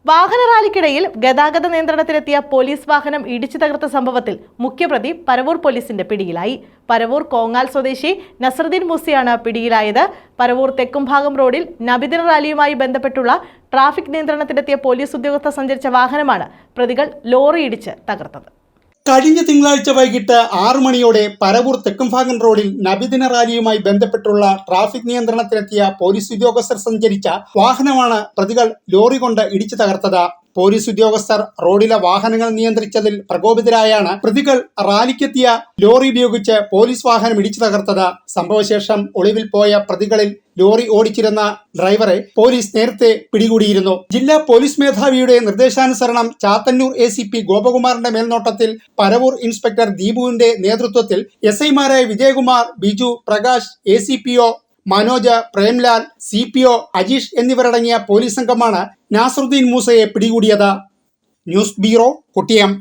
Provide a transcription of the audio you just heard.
വാഹന റാലിക്കിടയിൽ ഗതാഗത നിയന്ത്രണത്തിലെത്തിയ പോലീസ് വാഹനം ഇടിച്ചു തകർത്ത സംഭവത്തിൽ മുഖ്യപ്രതി പരവൂർ പോലീസിന്റെ പിടിയിലായി. പരവൂർ കോങ്ങാൽ സ്വദേശി നസറുദ്ദീൻ മൂസയാണ് പിടിയിലായത്. പരവൂർ തെക്കുംഭാഗം റോഡിൽ നബിദിന റാലിയുമായി ബന്ധപ്പെട്ടുള്ള ട്രാഫിക് നിയന്ത്രണത്തിലെത്തിയ പോലീസ് ഉദ്യോഗസ്ഥർ സഞ്ചരിച്ച വാഹനമാണ് പ്രതികൾ ലോറി ഇടിച്ച് തകർത്തത്. കഴിഞ്ഞ തിങ്കളാഴ്ച വൈകിട്ട് 6 മണിയോടെ പരവൂർ തെക്കുംഭാഗം റോഡിൽ നബിദിന റാലിയുമായി ബന്ധപ്പെട്ടുള്ള ട്രാഫിക് നിയന്ത്രണത്തിലെത്തിയ പോലീസ് ഉദ്യോഗസ്ഥർ സഞ്ചരിച്ച വാഹനമാണ് പ്രതികൾ ലോറി കൊണ്ട് ഇടിച്ചു തകർത്തത്. പോലീസ് ഉദ്യോഗസ്ഥർ റോഡിലെ വാഹനങ്ങൾ നിയന്ത്രിച്ചതിൽ പ്രകോപിതരായാണ് പ്രതികൾ റാലിക്കെത്തിയ ലോറി ഉപയോഗിച്ച് പോലീസ് വാഹനം ഇടിച്ചു തകർത്തത്. സംഭവശേഷം ഒളിവിൽ പോയ പ്രതികളിൽ ലോറി ഓടിച്ചിരുന്ന ഡ്രൈവറെ പോലീസ് നേരത്തെ പിടികൂടിയിരുന്നു. ജില്ലാ പോലീസ് മേധാവിയുടെ നിർദ്ദേശാനുസരണം ചാത്തന്നൂർ ACP ഗോപകുമാറിന്റെ മേൽനോട്ടത്തിൽ പരവൂർ ഇൻസ്പെക്ടർ ദീപുവിന്റെ നേതൃത്വത്തിൽ SI-മാരായ വിജയകുമാർ, ബിജു, പ്രകാശ്, ACPO മനോജ്, പ്രേംലാൽ, CPO അജീഷ് എന്നിവരടങ്ങിയ പോലീസ് സംഘമാണ് നസറുദ്ദീൻ മൂസയെ പിടികൂടിയത്. News bureau, Kottiyam.